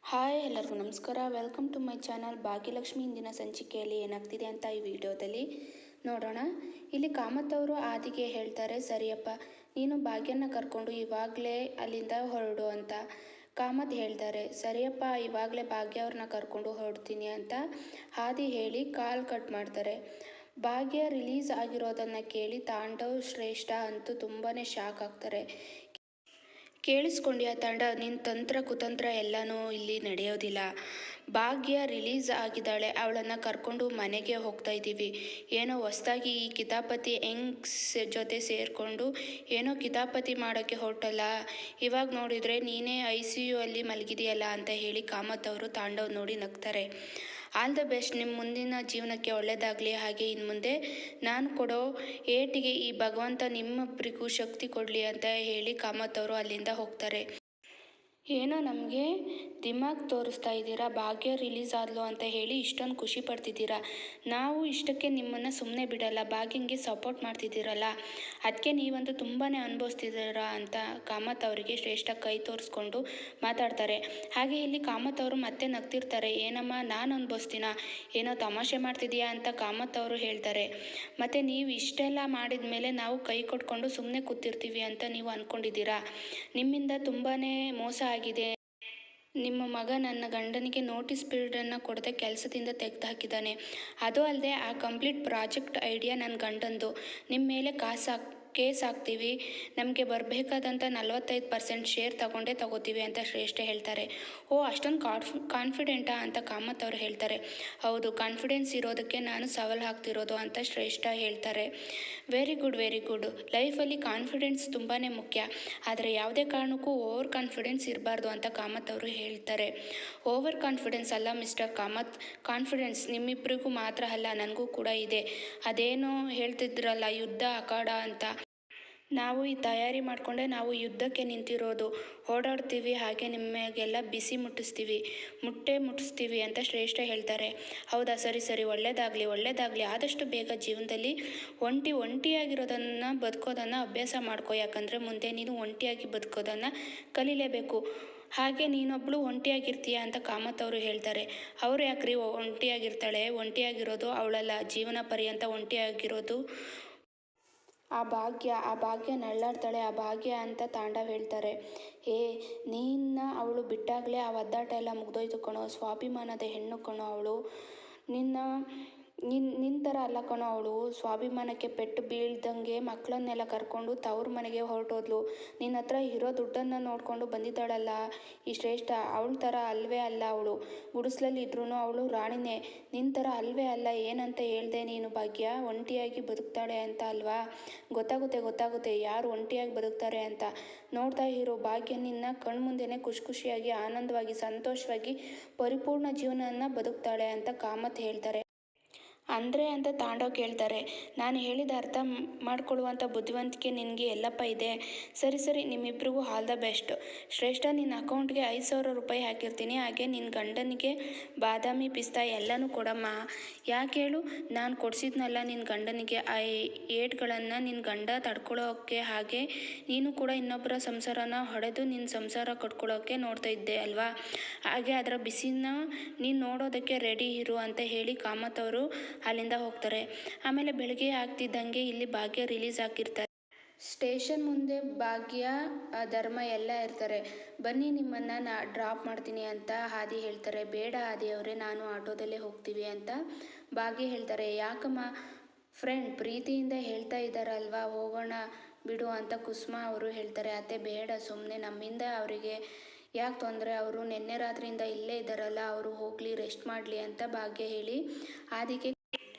Hi ಎಲ್ಲರಿಗೂ ನಮಸ್ಕಾರ. Welcome to my channel. Bhagyalakshmi ಇಂದಿನ ಸಂಚಿಕೆಯಲ್ಲಿ ಏನಾಗ್ತಿದೆ ಅಂತ ಈ ವಿಡಿಯೋದಲ್ಲಿ ನೋಡೋಣ. ಇಲ್ಲಿ ಕಾಮತ್ ಅವರು ಆದಿಗೆ ಹೇಳ್ತಾರೆ, ಸರಿಯಪ್ಪ ನೀನು ಭಾಗ್ಯನ ಕರ್ಕೊಂಡು ಇವಾಗಲೇ ಅಲ್ಲಿಂದ ಹೊರಡು ಅಂತ. ಕಾಮತ್ ಹೇಳ್ತಾರೆ, ಸರಿಯಪ್ಪ ಇವಾಗಲೇ ಭಾಗ್ಯ ಅವ್ರನ್ನ ಕರ್ಕೊಂಡು ಹೊರಡ್ತೀನಿ ಅಂತ ಆದಿ ಹೇಳಿ ಕಾಲ್ ಕಟ್ ಮಾಡ್ತಾರೆ. ಭಾಗ್ಯ ರಿಲೀಸ್ ಆಗಿರೋದನ್ನು ಕೇಳಿ ತಾಂಡವ್ ಶ್ರೇಷ್ಠ ಅಂತೂ ತುಂಬಾ ಶಾಕ್ ಆಗ್ತಾರೆ. ಕೇಳಿಸ್ಕೊಂಡ್ಯಾ ತಾಂಡ, ನಿನ್ನ ತಂತ್ರ ಕುತಂತ್ರ ಎಲ್ಲನೂ ಇಲ್ಲಿ ನಡೆಯೋದಿಲ್ಲ. ಭಾಗ್ಯ ರಿಲೀಸ್ ಆಗಿದ್ದಾಳೆ, ಅವಳನ್ನು ಕರ್ಕೊಂಡು ಮನೆಗೆ ಹೋಗ್ತಾ ಇದ್ದೀವಿ. ಏನೋ ಹೊಸ್ದಾಗಿ ಈ ಕಿತಾಪತಿ ಯಂಗ್ಸ್ ಜೊತೆ ಸೇರಿಕೊಂಡು ಏನೋ ಕಿತಾಪತಿ ಮಾಡೋಕ್ಕೆ ಹೊರಟಲ್ಲ. ಇವಾಗ ನೋಡಿದರೆ ನೀನೇ ICU ಅಲ್ಲಿ ಮಲಗಿದೆಯಲ್ಲ ಅಂತ ಹೇಳಿ ಕಾಮತ್ ಅವರು ತಾಂಡವ್ ನೋಡಿ ನಗ್ತಾರೆ. ಆಲ್ ದ ಬೆಸ್ಟ್, ನಿಮ್ಮ ಮುಂದಿನ ಜೀವನಕ್ಕೆ ಒಳ್ಳೆಯದಾಗಲಿ. ಹಾಗೆ ಇನ್ನು ಮುಂದೆ ನಾನು ಕೊಡೋ ಏಟಿಗೆ ಈ ಭಗವಂತ ನಿಮ್ಮಿಬ್ಬರಿಗೂ ಶಕ್ತಿ ಕೊಡಲಿ ಅಂತ ಹೇಳಿ ಕಾಮತ್ ಅವರು ಅಲ್ಲಿಂದ ಹೋಗ್ತಾರೆ. ಏನೋ ನಮಗೆ ದಿಮಾಗ್ ತೋರಿಸ್ತಾ ಇದ್ದೀರಾ, ಭಾಗ್ಯ ರಿಲೀಸ್ ಆದ್ಲು ಅಂತ ಹೇಳಿ ಇಷ್ಟೊಂದು ಖುಷಿ ಪಡ್ತಿದ್ದೀರಾ. ನಾವು ಇಷ್ಟಕ್ಕೆ ನಿಮ್ಮನ್ನು ಸುಮ್ಮನೆ ಬಿಡಲ್ಲ, ಭಾಗ್ಯಂಗೆ ಸಪೋರ್ಟ್ ಮಾಡ್ತಿದ್ದೀರಲ್ಲ, ಅದಕ್ಕೆ ನೀವಂತೂ ತುಂಬಾ ಅನುಭವಿಸ್ತಿದ್ದೀರಾ ಅಂತ ಕಾಮತ್ ಅವರಿಗೆ ಶ್ರೇಷ್ಠ ಕೈ ತೋರಿಸ್ಕೊಂಡು ಮಾತಾಡ್ತಾರೆ. ಹಾಗೆ ಇಲ್ಲಿ ಕಾಮತ್ ಅವರು ಮತ್ತೆ ನಗ್ತಿರ್ತಾರೆ. ಏನಮ್ಮ ನಾನು ಅನುಭವಿಸ್ತೀನ, ಏನೋ ತಮಾಷೆ ಮಾಡ್ತಿದೀಯಾ ಅಂತ ಕಾಮತ್ ಅವರು ಹೇಳ್ತಾರೆ. ಮತ್ತು ನೀವು ಇಷ್ಟೆಲ್ಲ ಮಾಡಿದ ಮೇಲೆ ನಾವು ಕೈ ಕೊಟ್ಕೊಂಡು ಸುಮ್ಮನೆ ಕೂತಿರ್ತೀವಿ ಅಂತ ನೀವು ಅಂದ್ಕೊಂಡಿದ್ದೀರಾ. ನಿಮ್ಮಿಂದ ತುಂಬಾ ಮೋಸ ಆಗಿದೆ. ನಿಮ್ಮ ಮಗ ನನ್ನ ಗಂಡನಿಗೆ ನೋಟಿಸ್ ಪೀರಿಯಡನ್ನು ಕೊಡದೆ ಕೆಲಸದಿಂದ ತೆಗೆದುಹಾಕಿದ್ದಾನೆ. ಅದು ಅಲ್ಲದೆ ಆ ಕಂಪ್ಲೀಟ್ ಪ್ರಾಜೆಕ್ಟ್ ಐಡಿಯಾ ನನ್ನ ಗಂಡಂದು. ನಿಮ್ಮ ಮೇಲೆ ಕೇಸ್ ಹಾಕ್ತೀವಿ, ನಮಗೆ ಬರಬೇಕಾದಂಥ 45% ಶೇರ್ ತಗೋತೀವಿ ಅಂತ ಶ್ರೇಷ್ಠ ಹೇಳ್ತಾರೆ. ಓ ಅಷ್ಟೊಂದು ಕಾನ್ಫಿಡೆಂಟಾ ಅಂತ ಕಾಮತ್ ಅವರು ಹೇಳ್ತಾರೆ. ಹೌದು, ಕಾನ್ಫಿಡೆನ್ಸ್ ಇರೋದಕ್ಕೆ ನಾನು ಸವಾಲು ಹಾಕ್ತಿರೋದು ಅಂತ ಶ್ರೇಷ್ಠ ಹೇಳ್ತಾರೆ. ವೆರಿ ಗುಡ್ ಲೈಫಲ್ಲಿ ಕಾನ್ಫಿಡೆನ್ಸ್ ತುಂಬಾ ಮುಖ್ಯ, ಆದರೆ ಯಾವುದೇ ಕಾರಣಕ್ಕೂ ಓವರ್ ಕಾನ್ಫಿಡೆನ್ಸ್ ಇರಬಾರ್ದು ಅಂತ ಕಾಮತ್ ಅವರು ಹೇಳ್ತಾರೆ. ಓವರ್ ಕಾನ್ಫಿಡೆನ್ಸ್ ಅಲ್ಲ ಮಿಸ್ಟರ್ ಕಾಮತ್, ಕಾನ್ಫಿಡೆನ್ಸ್ ನಿಮ್ಮಿಬ್ಬರಿಗೂ ಮಾತ್ರ ಅಲ್ಲ, ನನಗೂ ಕೂಡ ಇದೆ. ಅದೇನೋ ಹೇಳ್ತಿದ್ರಲ್ಲ ಯುದ್ಧ ಅಖಾಡ ಅಂತ, ನಾವು ಈ ತಯಾರಿ ಮಾಡಿಕೊಂಡೆ ನಾವು ಯುದ್ಧಕ್ಕೆ ನಿಂತಿರೋದು. ಓಡಾಡ್ತೀವಿ, ಹಾಗೆ ನಿಮಗೆಲ್ಲ ಬಿಸಿ ಮುಟ್ಟಿಸ್ತೀವಿ ಅಂತ ಶ್ರೇಷ್ಠ ಹೇಳ್ತಾರೆ. ಹೌದಾ, ಸರಿ ಒಳ್ಳೆಯದಾಗಲಿ. ಆದಷ್ಟು ಬೇಗ ಜೀವನದಲ್ಲಿ ಒಂಟಿಯಾಗಿರೋದನ್ನು ಬದುಕೋದನ್ನು ಅಭ್ಯಾಸ ಮಾಡ್ಕೋ, ಯಾಕಂದರೆ ಮುಂದೆ ನೀನು ಒಂಟಿಯಾಗಿ ಬದುಕೋದನ್ನು ಕಲೀಲೇಬೇಕು. ಹಾಗೆ ನೀನೊಬ್ಬಳು ಒಂಟಿಯಾಗಿರ್ತೀಯ ಅಂತ ಕಾಮತ್ ಅವರು ಹೇಳ್ತಾರೆ. ಅವರು ಯಾಕ್ರಿ ಒಂಟಿಯಾಗಿರೋದು ಅವಳಲ್ಲ, ಜೀವನ ಪರ್ಯಂತ ಒಂಟಿಯಾಗಿರೋದು ಆ ಭಾಗ್ಯ ನಳ್ಳಾಡ್ತಾಳೆ ಆ ಭಾಗ್ಯ ಅಂತ ತಾಂಡವ್ ಹೇಳ್ತಾರೆ. ಅವಳು ಬಿಟ್ಟಾಗಲೇ ಆ ಒದ್ದಾಟ ಎಲ್ಲ ಮುಗ್ದೋಯ್ತು ಕಣೋ, ಸ್ವಾಭಿಮಾನದ ಹೆಣ್ಣು ಕಣೋ ಅವಳು. ನಿನ್ನ ಥರ ಅಲ್ಲ ಕಣೋ ಅವಳು, ಸ್ವಾಭಿಮಾನಕ್ಕೆ ಪೆಟ್ಟು ಬೀಳ್ದಂಗೆ ಮಕ್ಕಳನ್ನೆಲ್ಲ ಕರ್ಕೊಂಡು ತವ್ರ ಮನೆಗೆ ಹೊರಟೋದ್ಲು. ನಿನ್ನ ಹತ್ರ ಇರೋ ದುಡ್ಡನ್ನು ನೋಡಿಕೊಂಡು ಬಂದಿದ್ದಾಳಲ್ಲ ಈ ಶ್ರೇಷ್ಠ, ಅವಳ ಥರ ಅಲ್ವೇ ಅಲ್ಲ ಅವಳು. ಗುಡಿಸ್ಲಲ್ಲಿ ಇದ್ರೂ ಅವಳು ರಾಣಿನೇ, ನಿನ್ನ ಥರ ಅಲ್ವೇ ಅಲ್ಲ. ಏನಂತ ಹೇಳ್ದೆ ನೀನು ಭಾಗ್ಯ ಒಂಟಿಯಾಗಿ ಬದುಕ್ತಾಳೆ ಅಂತ ಅಲ್ವಾ? ಗೊತ್ತಾಗುತ್ತೆ ಯಾರು ಒಂಟಿಯಾಗಿ ಬದುಕ್ತಾರೆ ಅಂತ. ನೋಡ್ತಾ ಇರೋ ಭಾಗ್ಯ ನಿನ್ನ ಕಣ್ಮುಂದೆನೇ ಖುಷಿಯಾಗಿ ಆನಂದವಾಗಿ ಸಂತೋಷವಾಗಿ ಪರಿಪೂರ್ಣ ಜೀವನವನ್ನು ಬದುಕ್ತಾಳೆ ಅಂತ ಕಾಮತ್ ಹೇಳ್ತಾರೆ. ಅಂದರೆ ಅಂತ ತಾಂಡವ್ ಕೇಳ್ತಾರೆ. ನಾನು ಹೇಳಿದ ಅರ್ಥ ಮಾಡ್ಕೊಳ್ಳುವಂಥ ಬುದ್ಧಿವಂತಿಕೆ ನಿನಗೆ ಎಲ್ಲಪ್ಪ ಇದೆ. ಸರಿ ನಿಮ್ಮಿಬ್ಬರಿಗೂ ಆಲ್ ದ ಬೆಸ್ಟ್. ಶ್ರೇಷ್ಠ, ನಿನ್ನ ಅಕೌಂಟ್ಗೆ 5,000 ರೂಪಾಯಿ ಹಾಕಿರ್ತೀನಿ. ಹಾಗೆ ನಿನ್ನ ಗಂಡನಿಗೆ ಬಾದಾಮಿ ಪಿಸ್ತಾ ಎಲ್ಲನೂ ಕೊಡಮ್ಮ. ಯಾಕೆ ಹೇಳು, ನಾನು ಕೊಡಿಸಿದ್ನಲ್ಲ ನಿನ್ನ ಗಂಡನಿಗೆ ಆ ಏಟ್ಗಳನ್ನು ನಿನ್ನ ಗಂಡ ತಡ್ಕೊಳ್ಳೋಕ್ಕೆ. ಹಾಗೆ ನೀನು ಕೂಡ ಇನ್ನೊಬ್ಬರ ಸಂಸಾರನ ಹೊಡೆದು ನಿನ್ನ ಸಂಸಾರ ಕಟ್ಕೊಳ್ಳೋಕ್ಕೆ ನೋಡ್ತಾ ಇದ್ದೆ ಅಲ್ವಾ? ಹಾಗೆ ಅದರ ಬಿಸಿನ ನೀನು ನೋಡೋದಕ್ಕೆ ರೆಡಿ ಇರು ಅಂತ ಹೇಳಿ ಕಾಮತ್ ಅವರು ಅಲ್ಲಿಂದ ಹೋಗ್ತಾರೆ. ಆಮೇಲೆ ಬೆಳಗ್ಗೆ ಆಗ್ತಿದ್ದಂಗೆ ಇಲ್ಲಿ ಭಾಗ್ಯ ರಿಲೀಸ್ ಆಗಿರ್ತಾರೆ. ಸ್ಟೇಷನ್ ಮುಂದೆ ಭಾಗ್ಯ, ಧರ್ಮ ಎಲ್ಲ ಇರ್ತಾರೆ. ಬನ್ನಿ ನಿಮ್ಮನ್ನು ಡ್ರಾಪ್ ಮಾಡ್ತೀನಿ ಅಂತ ಆದಿ ಹೇಳ್ತಾರೆ. ಬೇಡ ಆದಿ ಅವರೇ, ನಾನು ಆಟೋದಲ್ಲೇ ಹೋಗ್ತೀವಿ ಅಂತ ಭಾಗ್ಯ ಹೇಳ್ತಾರೆ. ಯಾಕಮ್ಮ ಫ್ರೆಂಡ್ ಪ್ರೀತಿಯಿಂದ ಹೇಳ್ತಾ ಇದ್ದಾರಲ್ವಾ, ಹೋಗೋಣ ಬಿಡು ಅಂತ ಕುಸುಮ ಅವರು ಹೇಳ್ತಾರೆ. ಅತ್ತೆ ಬೇಡ, ಸುಮ್ಮನೆ ನಮ್ಮಿಂದ ಅವರಿಗೆ ಯಾಕೆ ತೊಂದರೆ, ಅವರು ನಿನ್ನೆ ರಾತ್ರಿಯಿಂದ ಇಲ್ಲೇ ಇದ್ದಾರಲ್ಲ, ಅವರು ಹೋಗಲಿ ರೆಸ್ಟ್ ಮಾಡಲಿ ಅಂತ ಭಾಗ್ಯ ಹೇಳಿ ಆದಿಗೆ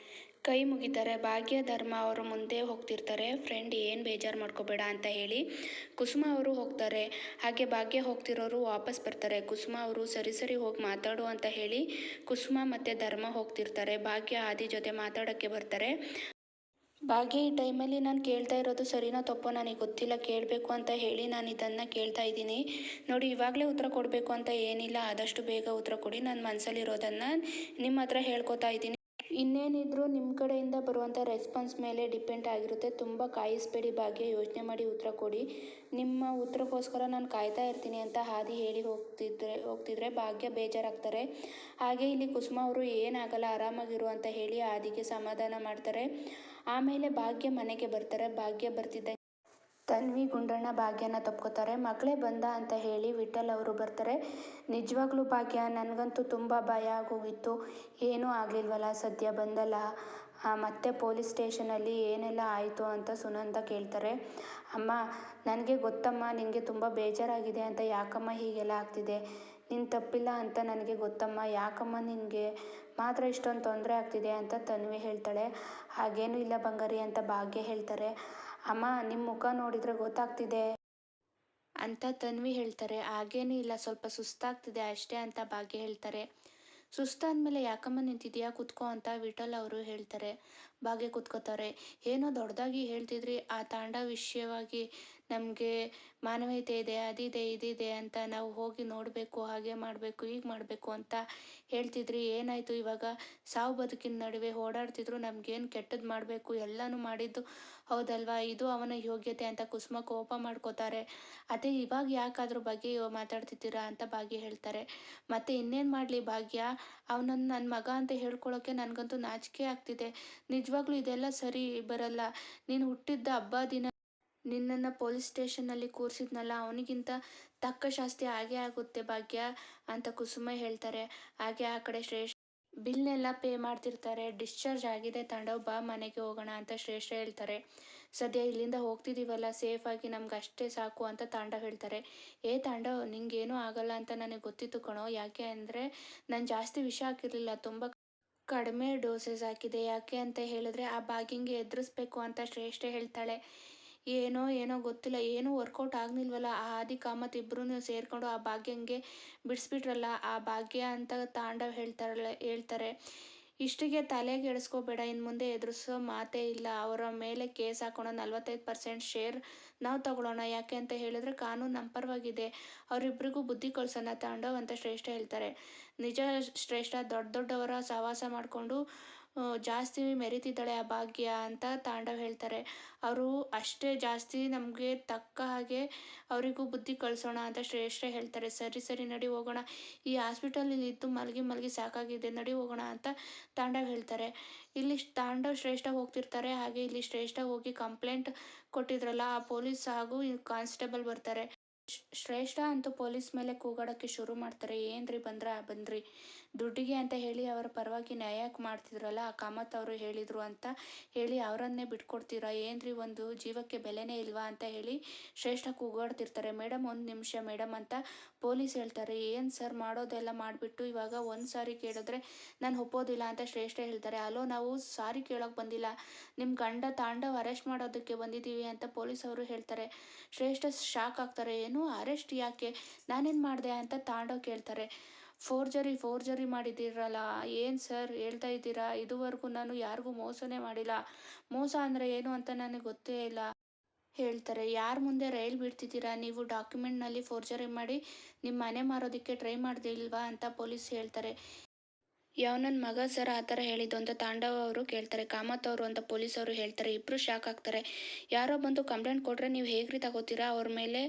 ಕೈ ಮುಗಿತಾರೆ. ಭಾಗ್ಯ ಧರ್ಮ ಅವರು ಮುಂದೆ ಹೋಗ್ತಿರ್ತಾರೆ. ಫ್ರೆಂಡ್ ಏನು ಬೇಜಾರು ಮಾಡ್ಕೋಬೇಡ ಅಂತ ಹೇಳಿ ಕುಸುಮ ಅವರು ಹೋಗ್ತಾರೆ. ಹಾಗೆ ಭಾಗ್ಯ ಹೋಗ್ತಿರೋರು ವಾಪಸ್ ಬರ್ತಾರೆ. ಕುಸುಮ ಅವರು ಸರಿ ಹೋಗಿ ಮಾತಾಡು ಅಂತ ಹೇಳಿ ಕುಸುಮ ಮತ್ತು ಧರ್ಮ ಹೋಗ್ತಿರ್ತಾರೆ. ಭಾಗ್ಯ ಆದಿ ಜೊತೆ ಮಾತಾಡೋಕ್ಕೆ ಬರ್ತಾರೆ. ಭಾಗ್ಯ ಈ ಟೈಮಲ್ಲಿ ನಾನು ಕೇಳ್ತಾ ಇರೋದು ಸರಿನೋ ತಪ್ಪೋ ನನಗೆ ಗೊತ್ತಿಲ್ಲ, ಕೇಳಬೇಕು ಅಂತ ಹೇಳಿ ನಾನು ಇದನ್ನು ಕೇಳ್ತಾ ಇದ್ದೀನಿ ನೋಡಿ. ಇವಾಗಲೇ ಉತ್ತರ ಕೊಡಬೇಕು ಅಂತ ಏನಿಲ್ಲ, ಆದಷ್ಟು ಬೇಗ ಉತ್ತರ ಕೊಡಿ. ನನ್ನ ಮನಸ್ಸಲ್ಲಿರೋದನ್ನು ನಿಮ್ಮ ಹತ್ರ ಹೇಳ್ಕೊತಾ ಇದ್ದೀನಿ. ಇನ್ನೇನಿದ್ರೂ ನಿಮ್ಮ ಕಡೆಯಿಂದ ಬರುವಂಥ ರೆಸ್ಪಾನ್ಸ್ ಮೇಲೆ ಡಿಪೆಂಡ್ ಆಗಿರುತ್ತೆ. ತುಂಬ ಕಾಯಿಸಬೇಡಿ ಭಾಗ್ಯ, ಯೋಚನೆ ಮಾಡಿ ಉತ್ತರ ಕೊಡಿ. ನಿಮ್ಮ ಉತ್ತರಕ್ಕೋಸ್ಕರ ನಾನು ಕಾಯ್ತಾ ಇರ್ತೀನಿ ಅಂತ ಆದಿ ಹೇಳಿ ಹೋಗ್ತಿದ್ರೆ ಭಾಗ್ಯ ಬೇಜಾರಾಗ್ತಾರೆ. ಹಾಗೆ ಇಲ್ಲಿ ಕುಸುಮ ಅವರು ಏನಾಗಲ್ಲ ಆರಾಮಾಗಿರು ಅಂತ ಹೇಳಿ ಆದಿಗೆ ಸಮಾಧಾನ ಮಾಡ್ತಾರೆ. ಆಮೇಲೆ ಭಾಗ್ಯ ಮನೆಗೆ ಬರ್ತಾರೆ. ಭಾಗ್ಯ ಬರ್ತಿದ್ದ ತನ್ವಿ ಗುಂಡಣ್ಣ ಭಾಗ್ಯನ ತಪ್ಕೋತಾರೆ. ಮಗಳೇ ಬಂದ ಅಂತ ಹೇಳಿ ವಿಠಲ್ ಅವರು ಬರ್ತಾರೆ. ನಿಜವಾಗ್ಲೂ ಭಾಗ್ಯ, ನನಗಂತೂ ತುಂಬ ಭಯ ಆಗೋಗಿತ್ತು. ಏನೂ ಆಗಲಿಲ್ವಲ್ಲ, ಸದ್ಯ ಬಂದಲ್ಲ, ಮತ್ತೆ ಪೊಲೀಸ್ ಸ್ಟೇಷನಲ್ಲಿ ಏನೆಲ್ಲ ಆಯಿತು ಅಂತ ಸುನಂದ ಕೇಳ್ತಾರೆ. ಅಮ್ಮ, ನನಗೆ ಗೊತ್ತಮ್ಮ ನಿನಗೆ ತುಂಬ ಬೇಜಾರಾಗಿದೆ ಅಂತ. ಯಾಕಮ್ಮ ಹೀಗೆಲ್ಲ ಆಗ್ತಿದೆ? ನಿನ್ನ ತಪ್ಪಿಲ್ಲ ಅಂತ ನನಗೆ ಗೊತ್ತಮ್ಮ. ಯಾಕಮ್ಮ ನಿನಗೆ ಮಾತ್ರ ಇಷ್ಟೊಂದು ತೊಂದರೆ ಆಗ್ತಿದೆ ಅಂತ ತನ್ವಿ ಹೇಳ್ತಾಳೆ. ಹಾಗೇನೂ ಇಲ್ಲ ಬಂಗಾರಿ ಅಂತ ಭಾಗ್ಯ ಹೇಳ್ತಾರೆ. ಅಮ್ಮ, ನಿಮ್ಮ ಮುಖ ನೋಡಿದರೆ ಗೊತ್ತಾಗ್ತಿದೆ ಅಂತ ತನ್ವಿ ಹೇಳ್ತಾರೆ. ಹಾಗೇನೂ ಇಲ್ಲ, ಸ್ವಲ್ಪ ಸುಸ್ತಾಗ್ತಿದೆ ಅಷ್ಟೇ ಅಂತ ಭಾಗ್ಯ ಹೇಳ್ತಾರೆ. ಸುಸ್ತಾದ್ಮೇಲೆ ಯಾಕಮ್ಮ ನಿಂತಿದ್ಯಾ, ಕುತ್ಕೋ ಅಂತ ವಿಠಲ್ ಅವರು ಹೇಳ್ತಾರೆ. ಭಾಗ್ಯ ಕುತ್ಕೋತಾರೆ. ಏನೋ ದೊಡ್ಡದಾಗಿ ಹೇಳ್ತಿದ್ರಿ ಆ ತಾಂಡ ವಿಷಯವಾಗಿ, ನಮಗೆ ಮಾನವೀಯತೆ ಇದೆ, ಅದಿದೆ ಇದಿದೆ ಅಂತ, ನಾವು ಹೋಗಿ ನೋಡಬೇಕು, ಹಾಗೆ ಮಾಡಬೇಕು ಹೀಗೆ ಮಾಡಬೇಕು ಅಂತ ಹೇಳ್ತಿದ್ರಿ. ಏನಾಯಿತು ಇವಾಗ? ಸಾವು ಬದುಕಿನ ನಡುವೆ ಓಡಾಡ್ತಿದ್ರು, ನಮಗೇನು ಕೆಟ್ಟದ್ದು ಮಾಡಬೇಕು ಎಲ್ಲನೂ ಮಾಡಿದ್ದು ಹೌದಲ್ವಾ? ಇದು ಅವನ ಯೋಗ್ಯತೆ ಅಂತ ಕುಸುಮ ಕೋಪ ಮಾಡ್ಕೋತಾರೆ. ಅದೇ ಇವಾಗ ಯಾಕೆ ಅದ್ರ ಬಗ್ಗೆ ಮಾತಾಡ್ತಿದ್ದೀರಾ ಅಂತ ಭಾಗ್ಯ ಹೇಳ್ತಾರೆ. ಮತ್ತೆ ಇನ್ನೇನು ಮಾಡಲಿ ಭಾಗ್ಯ, ಅವನನ್ನು ನನ್ನ ಮಗ ಅಂತ ಹೇಳ್ಕೊಳ್ಳೋಕ್ಕೆ ನನಗಂತೂ ನಾಚಿಕೆ ಆಗ್ತಿದೆ. ನಿಜವಾಗ್ಲೂ ಇದೆಲ್ಲ ಸರಿ ಬರಲ್ಲ. ನೀನು ಹುಟ್ಟಿದ್ದ ಹಬ್ಬ ದಿನ ನಿನ್ನನ್ನು ಪೊಲೀಸ್ ಸ್ಟೇಷನ್ನಲ್ಲಿ ಕೂರಿಸಿದ್ನಲ್ಲ, ಅವನಿಗಿಂತ ತಕ್ಕ ಶಾಸ್ತಿ ಆಗೇ ಆಗುತ್ತೆ ಭಾಗ್ಯ ಅಂತ ಕುಸುಮ ಹೇಳ್ತಾರೆ. ಹಾಗೆ ಆ ಕಡೆ ಶ್ರೇಷ್ಠ ಬಿಲ್ನೆಲ್ಲ ಪೇ ಮಾಡ್ತಿರ್ತಾರೆ. ಡಿಸ್ಚಾರ್ಜ್ ಆಗಿದೆ ತಾಂಡವ್, ಬಾ ಮನೆಗೆ ಹೋಗೋಣ ಅಂತ ಶ್ರೇಷ್ಠ ಹೇಳ್ತಾರೆ. ಸದ್ಯ ಇಲ್ಲಿಂದ ಹೋಗ್ತಿದ್ದೀವಲ್ಲ ಸೇಫಾಗಿ, ನಮ್ಗೆ ಅಷ್ಟೇ ಸಾಕು ಅಂತ ತಾಂಡವ್ ಹೇಳ್ತಾರೆ. ತಾಂಡವ್, ನಿಂಗೇನೂ ಆಗಲ್ಲ ಅಂತ ನನಗೆ ಗೊತ್ತಿತ್ತು ಕಣೋ. ಯಾಕೆ ಅಂದರೆ ನಾನು ಜಾಸ್ತಿ ವಿಷ ಹಾಕಿರಲಿಲ್ಲ, ತುಂಬ ಕಡಿಮೆ ಡೋಸೇಜ್ ಹಾಕಿದೆ. ಯಾಕೆ ಅಂತ ಹೇಳಿದ್ರೆ ಆ ಭಾಗ್ಯಂಗೆ ಎದುರಿಸ್ಬೇಕು ಅಂತ ಶ್ರೇಷ್ಠ ಹೇಳ್ತಾಳೆ. ಏನೋ ಏನೋ ಗೊತ್ತಿಲ್ಲ, ಏನೂ ವರ್ಕೌಟ್ ಆಗ್ನಿಲ್ವಲ್ಲ, ಆ ಆದಿ ಕಾಮತ್ ಇಬ್ಬರೂ ಸೇರಿಕೊಂಡು ಆ ಭಾಗ್ಯಂಗೆ ಬಿಡಿಸ್ಬಿಟ್ರಲ್ಲ ಆ ಭಾಗ್ಯ ಅಂತ ತಾಂಡವ್ ಹೇಳ್ತಾರೆ. ಇಷ್ಟಿಗೆ ತಲೆಗೆ ಎಡಿಸ್ಕೋಬೇಡ, ಇನ್ನು ಮುಂದೆ ಎದುರಿಸೋ ಮಾತೇ ಇಲ್ಲ. ಅವರ ಮೇಲೆ ಕೇಸ್ ಹಾಕೋಣ, 45% ಶೇರ್ ನಾವು ತಗೊಳ್ಳೋಣ. ಯಾಕೆ ಅಂತ ಹೇಳಿದ್ರೆ ಕಾನೂನು ನಮ್ಮ ಪರವಾಗಿದೆ. ಅವರಿಬ್ಬರಿಗೂ ಬುದ್ಧಿ ಕಳ್ಸೋಣ ತಾಂಡವ್ ಅಂತ ಶ್ರೇಷ್ಠ ಹೇಳ್ತಾರೆ. ನಿಜ ಶ್ರೇಷ್ಠ, ದೊಡ್ಡವರ ಸಹವಾಸ ಮಾಡಿಕೊಂಡು ಜಾಸ್ತಿ ಮೆರಿತಿದ್ದಾಳೆ ಆ ಭಾಗ್ಯ ಅಂತ ತಾಂಡವ್ ಹೇಳ್ತಾರೆ. ಅವರು ಅಷ್ಟೇ ಜಾಸ್ತಿ, ನಮಗೆ ತಕ್ಕ ಹಾಗೆ ಅವರಿಗೂ ಬುದ್ಧಿ ಕಳಿಸೋಣ ಅಂತ ಶ್ರೇಷ್ಠ ಹೇಳ್ತಾರೆ. ಸರಿ ನಡಿ ಹೋಗೋಣ, ಈ ಹಾಸ್ಪಿಟಲಲ್ಲಿ ಇದ್ದು ಮಲಗಿ ಸಾಕಾಗಿದೆ, ನಡಿ ಹೋಗೋಣ ಅಂತ ತಾಂಡವ್ ಹೇಳ್ತಾರೆ. ಇಲ್ಲಿ ತಾಂಡವ್ ಶ್ರೇಷ್ಠ ಹೋಗ್ತಿರ್ತಾರೆ. ಹಾಗೆ ಇಲ್ಲಿ ಶ್ರೇಷ್ಠ ಹೋಗಿ ಕಂಪ್ಲೇಂಟ್ ಕೊಟ್ಟಿದ್ರಲ್ಲ ಆ ಪೊಲೀಸ್ ಹಾಗೂ ಕಾನ್ಸ್ಟೇಬಲ್ ಬರ್ತಾರೆ. ಶ್ರೇಷ್ಠ ಅಂತೂ ಪೊಲೀಸ್ ಮೇಲೆ ಕೂಗಾಡೋಕ್ಕೆ ಶುರು ಮಾಡ್ತಾರೆ. ಏನ್ರಿ ಬನ್ರಿ, ದುಡ್ಡಿಗೆ ಅಂತ ಹೇಳಿ ಅವರ ಪರವಾಗಿ ನ್ಯಾಯ ಮಾಡ್ತಿದ್ರಲ್ಲ ಆ ಕಾಮತ್ ಅವರು ಹೇಳಿದರು ಅಂತ ಹೇಳಿ ಅವರನ್ನೇ ಬಿಟ್ಕೊಡ್ತೀರಾ? ಏನ್ರಿ, ಒಂದು ಜೀವಕ್ಕೆ ಬೆಲೆನೇ ಇಲ್ವಾ ಅಂತ ಹೇಳಿ ಶ್ರೇಷ್ಠ ಕೂಗಾಡ್ತಿರ್ತಾರೆ. ಮೇಡಮ್, ಒಂದು ನಿಮಿಷ ಮೇಡಮ್ ಅಂತ ಪೊಲೀಸ್ ಹೇಳ್ತಾರೆ. ಏನು ಸರ್, ಮಾಡೋದೆಲ್ಲ ಮಾಡಿಬಿಟ್ಟು ಇವಾಗ ಒಂದು ಸಾರಿ ಕೇಳಿದ್ರೆ ನಾನು ಒಪ್ಪೋದಿಲ್ಲ ಅಂತ ಶ್ರೇಷ್ಠ ಹೇಳ್ತಾರೆ. ಅಲೋ, ನಾವು ಸಾರಿ ಕೇಳೋಕೆ ಬಂದಿಲ್ಲ, ನಿಮ್ಮ ಗಂಡ ತಾಂಡವ್ ಅರೆಸ್ಟ್ ಮಾಡೋದಕ್ಕೆ ಬಂದಿದ್ದೀವಿ ಅಂತ ಪೊಲೀಸ್ ಅವರು ಹೇಳ್ತಾರೆ. ಶ್ರೇಷ್ಠ ಶಾಕ್ ಆಗ್ತಾರೆ. ಏನು ಅರೆಸ್ಟ್? ಯಾಕೆ, ನಾನೇನು ಮಾಡಿದೆ ಅಂತ ತಾಂಡವ್ ಕೇಳ್ತಾರೆ. ಫೋರ್ಜರಿ ಮಾಡಿದ್ದೀರಲ್ಲ, ಏನು ಸರ್ ಹೇಳ್ತಾ ಇದ್ದೀರಾ? ಇದುವರೆಗೂ ನಾನು ಯಾರಿಗೂ ಮೋಸನೇ ಮಾಡಿಲ್ಲ. ಮೋಸ ಅಂದರೆ ಏನು ಅಂತ ನನಗೆ ಗೊತ್ತೇ ಇಲ್ಲ ಹೇಳ್ತಾರೆ. ಯಾರ ಮುಂದೆ ರೈಲ್ ಬಿಡ್ತಿದ್ದೀರಾ ನೀವು? ಡಾಕ್ಯುಮೆಂಟ್ನಲ್ಲಿ ಫೋರ್ಜರಿ ಮಾಡಿ ನಿಮ್ಮ ಮನೆ ಮಾರೋದಕ್ಕೆ ಟ್ರೈ ಮಾಡ್ದಿಲ್ವಾ ಅಂತ ಪೊಲೀಸ್ ಹೇಳ್ತಾರೆ. ನನ್ನ ಮಗ ಸರ್ ಆ ಥರ ಹೇಳಿದ್ದು ಅಂತ ತಾಂಡವ್ ಅವರು ಕೇಳ್ತಾರೆ. ಕಾಮತ್ ಅವರು ಅಂತ ಪೊಲೀಸ್ ಅವರು ಹೇಳ್ತಾರೆ. ಇಬ್ಬರು ಶಾಕ್ ಆಗ್ತಾರೆ. ಯಾರೋ ಬಂದು ಕಂಪ್ಲೇಂಟ್ ಕೊಟ್ಟರೆ ನೀವು ಹೇಗ್ರಿ ತಗೋತೀರಾ? ಅವ್ರ ಮೇಲೆ,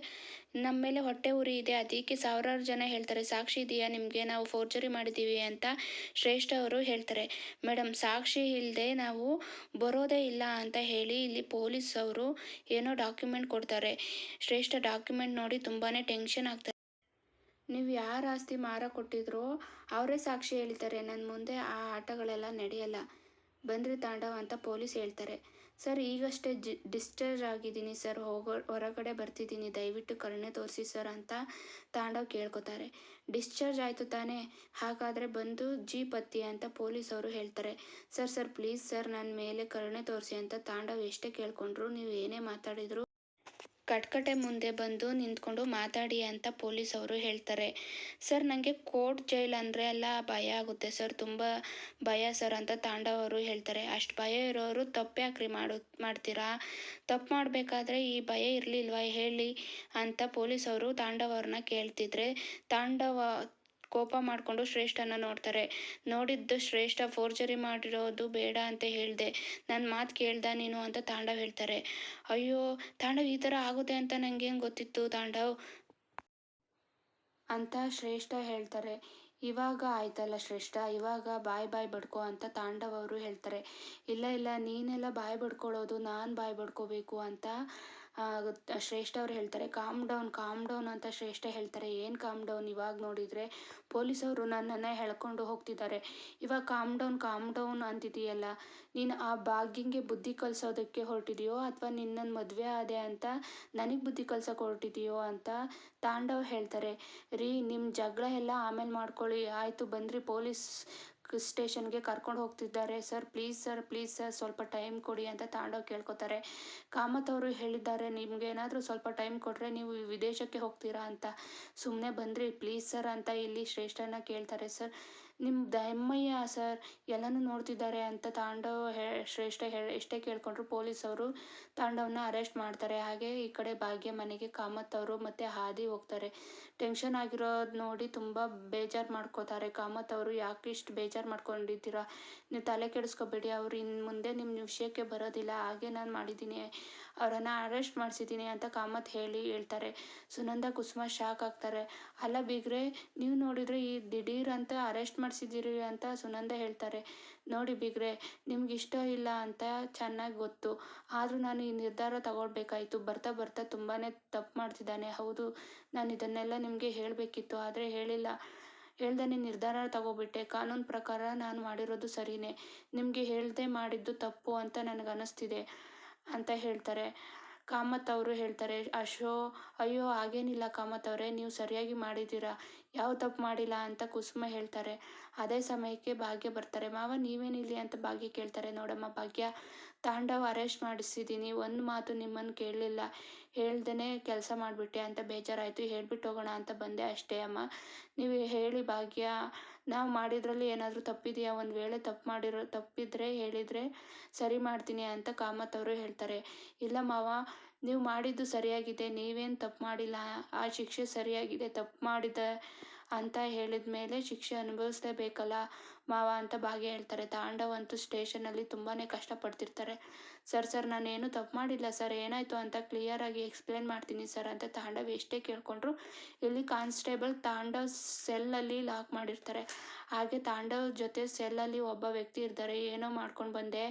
ನಮ್ಮ ಮೇಲೆ ಹೊಟ್ಟೆ ಉರಿ ಇದೆ, ಅದಕ್ಕೆ ಸಾವಿರಾರು ಜನ ಹೇಳ್ತಾರೆ. ಸಾಕ್ಷಿ ಇದೆಯಾ ನಿಮಗೆ? ನಾವು ಫೋರ್ಜರಿ ಮಾಡಿದ್ದೀವಿ ಅಂತ ಶ್ರೇಷ್ಠ ಅವರು ಹೇಳ್ತಾರೆ. ಮೇಡಮ್, ಸಾಕ್ಷಿ ಇಲ್ಲದೆ ನಾವು ಬರೋದೇ ಇಲ್ಲ ಅಂತ ಹೇಳಿ ಇಲ್ಲಿ ಪೊಲೀಸ್ ಅವರು ಏನೋ ಡಾಕ್ಯುಮೆಂಟ್ ಕೊಡ್ತಾರೆ. ಶ್ರೇಷ್ಠ ಡಾಕ್ಯುಮೆಂಟ್ ನೋಡಿ ತುಂಬಾ ಟೆನ್ಷನ್ ಆಗ್ತಾರೆ. ನೀವು ಯಾರು ಆಸ್ತಿ ಮಾರ ಕೊಟ್ಟಿದ್ರೋ ಅವರೇ ಸಾಕ್ಷಿ ಹೇಳ್ತಾರೆ. ನನ್ನ ಮುಂದೆ ಆ ಆಟಗಳೆಲ್ಲ ನಡೆಯಲ್ಲ. ಬಂದ್ರಿ ತಾಂಡವ್ ಅಂತ ಪೊಲೀಸ್ ಹೇಳ್ತಾರೆ. ಸರ್, ಈಗಷ್ಟೇ ಡಿಸ್ಚಾರ್ಜ್ ಆಗಿದ್ದೀನಿ ಸರ್, ಹೊರಗಡೆ ಬರ್ತಿದ್ದೀನಿ, ದಯವಿಟ್ಟು ಕರುಣೆ ತೋರಿಸಿ ಸರ್ ಅಂತ ತಾಂಡವ್ ಕೇಳ್ಕೊತಾರೆ. ಡಿಸ್ಚಾರ್ಜ್ ಆಯಿತು ತಾನೇ, ಹಾಗಾದರೆ ಬಂದು ಜೀಪ್ ಹತ್ತಿ ಅಂತ ಪೊಲೀಸ್ ಅವರು ಹೇಳ್ತಾರೆ. ಸರ್ ಪ್ಲೀಸ್ ಸರ್, ನನ್ನ ಮೇಲೆ ಕರುಣೆ ತೋರಿಸಿ ಅಂತ ತಾಂಡವ್ ಎಷ್ಟೇ ಕೇಳ್ಕೊಂಡ್ರು, ನೀವು ಏನೇ ಮಾತಾಡಿದ್ರು ಕಟ್ಕಟೆ ಮುಂದೆ ಬಂದು ನಿಂತ್ಕೊಂಡು ಮಾತಾಡಿ ಅಂತ ಪೊಲೀಸ್ ಅವರು ಹೇಳ್ತಾರೆ. ಸರ್, ನನಗೆ ಕೋರ್ಟ್ ಜೈಲ್ ಅಂದರೆ ಎಲ್ಲ ಭಯ ಆಗುತ್ತೆ ಸರ್, ತುಂಬ ಭಯ ಸರ್ ಅಂತ ತಾಂಡವ್ ಅವರು ಹೇಳ್ತಾರೆ. ಅಷ್ಟು ಭಯ ಇರೋರು ತಪ್ಪು ಯಾಕ್ರಿ ಮಾಡ್ತೀರಾ? ತಪ್ಪು ಮಾಡಬೇಕಾದ್ರೆ ಈ ಭಯ ಇರಲಿಲ್ವಾ ಹೇಳಿ ಅಂತ ಪೊಲೀಸ್ ಅವರು ತಾಂಡವ್ ಅವ್ರನ್ನ ಕೇಳ್ತಿದ್ರೆ, ತಾಂಡವ ಕೋಪ ಮಾಡಿಕೊಂಡು ಶ್ರೇಷ್ಠನ ನೋಡ್ತಾರೆ. ನೋಡಿದ್ದು ಶ್ರೇಷ್ಠ ಫೋರ್ಜರಿ ಮಾಡಿರೋದು ಬೇಡ ಅಂತ ಹೇಳಿದೆ, ನನ್ನ ಮಾತು ಕೇಳ್ದ ನೀನು ಅಂತ ತಾಂಡವ್ ಹೇಳ್ತಾರೆ. ಅಯ್ಯೋ ತಾಂಡವ್ ಈ ಥರ ಆಗುತ್ತೆ ಅಂತ ನಂಗೆ ಹೆಂಗೆ ಗೊತ್ತಿತ್ತು ತಾಂಡವ್ ಅಂತ ಶ್ರೇಷ್ಠ ಹೇಳ್ತಾರೆ. ಇವಾಗ ಆಯ್ತಲ್ಲ ಶ್ರೇಷ್ಠ, ಇವಾಗ ಬಾಯ್ ಬಡ್ಕೊ ಅಂತ ತಾಂಡವ್ ಅವರು ಹೇಳ್ತಾರೆ. ಇಲ್ಲ ಇಲ್ಲ ನೀನೆಲ್ಲ ಬಾಯ್ ಬಡ್ಕೊಳ್ಳೋದು, ನಾನು ಬಾಯ್ ಬಡ್ಕೋಬೇಕು ಅಂತ ಶ್ರೇಷ್ಠ ಅವ್ರು ಹೇಳ್ತಾರೆ. ಕಾಮ್ ಡೌನ್ ಅಂತ ಶ್ರೇಷ್ಠ ಹೇಳ್ತಾರೆ. ಏನು ಕಾಮ್ ಡೌನ್, ಇವಾಗ ನೋಡಿದರೆ ಪೊಲೀಸವರು ನನ್ನನ್ನು ಎಳ್ಕೊಂಡು ಹೋಗ್ತಿದ್ದಾರೆ. ಇವಾಗ ಕಾಮ್ ಡೌನ್ ಅಂತಿದೆಯಲ್ಲ, ನೀನು ಆ ಭಾಗ್ಯಂಗೆ ಬುದ್ಧಿ ಕಲಿಸೋದಕ್ಕೆ ಹೊರಟಿದೆಯೋ ಅಥವಾ ನಿನ್ನನ್ನು ಮದುವೆ ಆದೆ ಅಂತ ನನಗೆ ಬುದ್ಧಿ ಕಲ್ಸೋಕೆ ಹೊರಟಿದೆಯೋ ಅಂತ ತಾಂಡವ್ ಹೇಳ್ತಾರೆ. ರೀ ನಿಮ್ಮ ಜಗಳ ಎಲ್ಲ ಆಮೇಲೆ ಮಾಡ್ಕೊಳ್ಳಿ, ಆಯಿತು ಬಂದ್ರಿ ಪೊಲೀಸ್ ಸ್ಟೇಷನ್ಗೆ ಕರ್ಕೊಂಡು ಹೋಗ್ತಿದ್ದಾರೆ ಸರ್, ಪ್ಲೀಸ್ ಸರ್ ಸ್ವಲ್ಪ ಟೈಮ್ ಕೊಡಿ ಅಂತ ತಾಂಡವ್ ಕೇಳ್ಕೊತಾರೆ. ಕಾಮತ್ ಅವರು ಹೇಳಿದ್ದಾರೆ ನಿಮ್ಗೇನಾದರೂ ಸ್ವಲ್ಪ ಟೈಮ್ ಕೊಟ್ಟರೆ ನೀವು ವಿದೇಶಕ್ಕೆ ಹೋಗ್ತೀರಾ ಅಂತ. ಸುಮ್ಮನೆ ಬಂದ್ರಿ ಪ್ಲೀಸ್ ಸರ್ ಅಂತ ಇಲ್ಲಿ ಶ್ರೇಷ್ಠನ ಕೇಳ್ತಾರೆ. ಸರ್ ನಿಮ್ಮ ದಮ್ಮಯ್ಯ ಸರ್ ಎಲ್ಲನೂ ನೋಡ್ತಿದ್ದಾರೆ ಅಂತ ತಾಂಡವ್ ಶ್ರೇಷ್ಠ ಎಷ್ಟೇ ಕೇಳ್ಕೊಂಡ್ರು ಪೊಲೀಸವರು ತಾಂಡವ್ನ ಅರೆಸ್ಟ್ ಮಾಡ್ತಾರೆ. ಹಾಗೆ ಈ ಕಡೆ ಭಾಗ್ಯ ಮನೆಗೆ ಕಾಮತ್ ಅವರು ಮತ್ತು ಹಾದಿ ಹೋಗ್ತಾರೆ. ಟೆನ್ಷನ್ ಆಗಿರೋದು ನೋಡಿ ತುಂಬ ಬೇಜಾರು ಮಾಡ್ಕೋತಾರೆ ಕಾಮತ್ ಅವರು. ಯಾಕೆ ಇಷ್ಟು ಬೇಜಾರು ಮಾಡ್ಕೊಂಡಿದ್ದೀರಾ, ನೀವು ತಲೆ ಕೆಡಿಸ್ಕೋಬೇಡಿ, ಅವ್ರು ಇನ್ನು ಮುಂದೆ ನಿಮ್ಮ ವಿಷಯಕ್ಕೆ ಬರೋದಿಲ್ಲ, ಹಾಗೆ ನಾನು ಮಾಡಿದ್ದೀನಿ, ಅವರನ್ನು ಅರೆಸ್ಟ್ ಮಾಡಿಸಿದ್ದೀನಿ ಅಂತ ಕಾಮತ್ ಹೇಳ್ತಾರೆ. ಸುನಂದ ಕುಸುಮ ಶಾಕ್ ಆಗ್ತಾರೆ. ಅಲ್ಲ ಬೀಗ್ರೆ, ನೀವು ನೋಡಿದರೆ ಈ ದಿಢೀರ್ ಅಂತ ಅರೆಸ್ಟ್ ಮಾಡಿಸಿದ್ದೀರಿ ಅಂತ ಸುನಂದ ಹೇಳ್ತಾರೆ. ನೋಡಿ ಬೀಗ್ರೆ, ನಿಮ್ಗೆ ಇಷ್ಟ ಇಲ್ಲ ಅಂತ ಚೆನ್ನಾಗಿ ಗೊತ್ತು, ಆದರೂ ನಾನು ಈ ನಿರ್ಧಾರ ತಗೊಳ್ಬೇಕಾಯಿತು. ಬರ್ತಾ ತುಂಬಾ ತಪ್ಪು ಮಾಡ್ತಿದ್ದಾನೆ. ಹೌದು, ನಾನು ಇದನ್ನೆಲ್ಲ ನಿಮಗೆ ಹೇಳಬೇಕಿತ್ತು, ಆದರೆ ಹೇಳ್ದೇ ನಿರ್ಧಾರ ತಗೋಬಿಟ್ಟೆ. ಕಾನೂನು ಪ್ರಕಾರ ನಾನು ಮಾಡಿರೋದು ಸರಿಯೇ, ನಿಮಗೆ ಹೇಳ್ದೆ ಮಾಡಿದ್ದು ತಪ್ಪು ಅಂತ ನನಗನ್ನಿಸ್ತಿದೆ ಅಂತ ಹೇಳ್ತಾರೆ. ಕಾಮತ್ ಅವರು ಹೇಳ್ತಾರೆ, ಅಯ್ಯೋ ಹಾಗೇನಿಲ್ಲ ಕಾಮತ್ ಅವರೇ, ನೀವು ಸರಿಯಾಗಿ ಮಾಡಿದ್ದೀರಾ, ಯಾವ ತಪ್ಪು ಮಾಡಿಲ್ಲ ಅಂತ ಕುಸುಮ ಹೇಳ್ತಾರೆ. ಅದೇ ಸಮಯಕ್ಕೆ ಭಾಗ್ಯ ಬರ್ತಾರೆ. ಮಾವ ನೀವೇನಿಲ್ಲಿ ಅಂತ ಭಾಗ್ಯ ಕೇಳ್ತಾರೆ. ನೋಡಮ್ಮ ಭಾಗ್ಯ, ತಾಂಡವ್ ಅರೆಸ್ಟ್ ಮಾಡಿಸಿದ್ದೀನಿ, ಒಂದು ಮಾತು ನಿಮ್ಮನ್ನು ಕೇಳಲಿಲ್ಲ, ಹೇಳ್ದೇ ಕೆಲಸ ಮಾಡಿಬಿಟ್ಟೆ ಅಂತ ಬೇಜಾರಾಯಿತು, ಹೇಳ್ಬಿಟ್ಟು ಹೋಗೋಣ ಅಂತ ಬಂದೆ ಅಷ್ಟೇ ಅಮ್ಮ. ನೀವು ಹೇಳಿ ಭಾಗ್ಯ, ನಾವು ಮಾಡಿದ್ರಲ್ಲಿ ಏನಾದರೂ ತಪ್ಪಿದೆಯಾ, ಒಂದು ವೇಳೆ ತಪ್ಪಿದ್ರೆ ಹೇಳಿದರೆ ಸರಿ ಮಾಡ್ತೀನಿ ಅಂತ ಕಾಮತ್ ಅವರು ಹೇಳ್ತಾರೆ. ಇಲ್ಲ ಮಾವ, ನೀವು ಮಾಡಿದ್ದು ಸರಿಯಾಗಿದೆ, ನೀವೇನು ತಪ್ಪು ಮಾಡಿಲ್ಲ, ಆ ಶಿಕ್ಷೆ ಸರಿಯಾಗಿದೆ, ತಪ್ಪು ಮಾಡಿದ ಅಂತ ಹೇಳಿದ ಮೇಲೆ ಶಿಕ್ಷೆ ಅನುಭವಿಸ್ಲೇಬೇಕಲ್ಲ ಮಾವ ಅಂತ ಭಾಗ್ಯ ಹೇಳ್ತಾರೆ. ತಾಂಡವ್ ಅಂತೂ ಸ್ಟೇಷನಲ್ಲಿ ತುಂಬಾ ಕಷ್ಟಪಡ್ತಿರ್ತಾರೆ. ಸರ್ ನಾನೇನು ತಪ್ಪು ಮಾಡಿಲ್ಲ ಸರ್, ಏನಾಯಿತು ಅಂತ ಕ್ಲಿಯರಾಗಿ ಎಕ್ಸ್ಪ್ಲೇನ್ ಮಾಡ್ತೀನಿ ಸರ್ ಅಂತ ತಾಂಡವ್ ಎಷ್ಟೇ ಕೇಳ್ಕೊಂಡ್ರು ಇಲ್ಲಿ ಕಾನ್ಸ್ಟೇಬಲ್ ತಾಂಡವ್ ಸೆಲ್ಲಲ್ಲಿ ಲಾಕ್ ಮಾಡಿರ್ತಾರೆ. ಹಾಗೆ ತಾಂಡವ್ ಜೊತೆ ಸೆಲ್ಲಲ್ಲಿ ಒಬ್ಬ ವ್ಯಕ್ತಿ ಇರ್ತಾರೆ. ಏನೋ ಮಾಡ್ಕೊಂಡು ಬಂದೆ,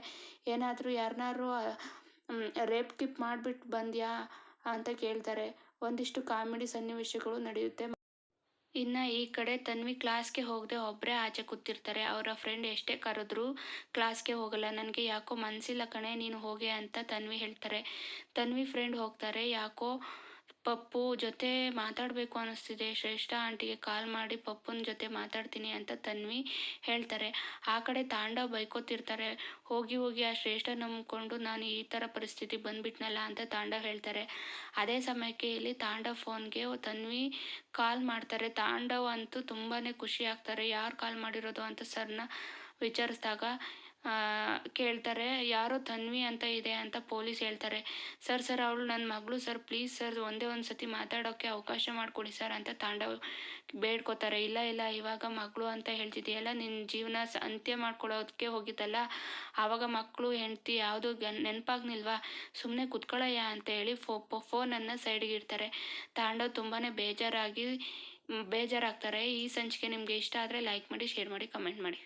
ಏನಾದರೂ ಯಾರನ್ನಾರು ರೇಪ್ ಟಿಪ್ ಮಾಡಿಬಿಟ್ಟು ಬಂದ್ಯಾ ಅಂತ ಕೇಳ್ತಾರೆ. ಒಂದಿಷ್ಟು ಕಾಮಿಡಿ ಸನ್ನಿವೇಶಗಳು ನಡೆಯುತ್ತೆ. ಇನ್ನು ಈ ಕಡೆ ತನ್ವಿ ಕ್ಲಾಸ್ಗೆ ಹೋಗದೆ ಒಬ್ಬರೇ ಆಚೆ ಕೂತಿರ್ತಾರೆ. ಅವರ ಫ್ರೆಂಡ್ ಎಷ್ಟೇ ಕರೆದ್ರೂ ಕ್ಲಾಸ್ಗೆ ಹೋಗಲ್ಲ. ನನಗೆ ಯಾಕೋ ಮನಸ್ಸಿಲ್ಲ ಕಣೆ, ನೀನು ಹೋಗೆ ಅಂತ ತನ್ವಿ ಹೇಳ್ತಾರೆ. ತನ್ವಿ ಫ್ರೆಂಡ್ ಹೋಗ್ತಾರೆ. ಯಾಕೋ ಪಪ್ಪು ಜೊತೆ ಮಾತಾಡಬೇಕು ಅನ್ನಿಸ್ತಿದೆ, ಶ್ರೇಷ್ಠ ಆಂಟಿಗೆ ಕಾಲ್ ಮಾಡಿ ಪಪ್ಪನ ಜೊತೆ ಮಾತಾಡ್ತೀನಿ ಅಂತ ತನ್ವಿ ಹೇಳ್ತಾರೆ. ಆ ಕಡೆ ತಾಂಡವ್ ಬೈಕೋತಿರ್ತಾರೆ. ಹೋಗಿ ಆ ಶ್ರೇಷ್ಠ ನಂಬ್ಕೊಂಡು ನಾನು ಈ ಥರ ಪರಿಸ್ಥಿತಿ ಬಂದ್ಬಿಟ್ನಲ್ಲ ಅಂತ ತಾಂಡವ್ ಹೇಳ್ತಾರೆ. ಅದೇ ಸಮಯಕ್ಕೆ ಇಲ್ಲಿ ತಾಂಡವ್ ಫೋನ್ಗೆ ತನ್ವಿ ಕಾಲ್ ಮಾಡ್ತಾರೆ. ತಾಂಡವ್ ಅಂತೂ ತುಂಬಾ ಖುಷಿ ಆಗ್ತಾರೆ. ಯಾರು ಕಾಲ್ ಮಾಡಿರೋದು ಅಂತ ಸರ್ನ ವಿಚಾರಿಸಿದಾಗ ಕೇಳ್ತಾರೆ. ಯಾರೋ ತನ್ವಿ ಅಂತ ಇದೆ ಅಂತ ಪೊಲೀಸ್ ಹೇಳ್ತಾರೆ. ಸರ್ ಅವಳು ನನ್ನ ಮಗಳು ಸರ್, ಪ್ಲೀಸ್ ಸರ್ ಒಂದೇ ಒಂದು ಸತಿ ಮಾತಾಡೋಕ್ಕೆ ಅವಕಾಶ ಮಾಡಿಕೊಡಿ ಸರ್ ಅಂತ ತಾಂಡವ್ ಬೇಡ್ಕೋತಾರೆ. ಇಲ್ಲ ಇವಾಗ ಮಗಳು ಅಂತ ಹೇಳ್ತಿದ್ದೀಯಲ್ಲ, ನಿನ್ನ ಜೀವನ ಅಂತ್ಯ ಮಾಡ್ಕೊಳ್ಳೋದಕ್ಕೆ ಹೋಗಿದ್ದಲ್ಲ, ಆವಾಗ ಮಕ್ಕಳು ಹೆಂಡತಿ ಯಾವುದು ನೆನಪಾಗ್ನಿಲ್ವಾ, ಸುಮ್ಮನೆ ಕುತ್ಕೊಳ್ಳಯ್ಯ ಅಂತ ಹೇಳಿ ಫೋನನ್ನು ಸೈಡ್ಗೆ ಇಡ್ತಾರೆ. ತಾಂಡವ್ ತುಂಬಾ ಬೇಜಾರಾಗ್ತಾರೆ. ಈ ಸಂಚಿಕೆ ನಿಮಗೆ ಇಷ್ಟ ಆದರೆ ಲೈಕ್ ಮಾಡಿ, ಶೇರ್ ಮಾಡಿ, ಕಮೆಂಟ್ ಮಾಡಿ.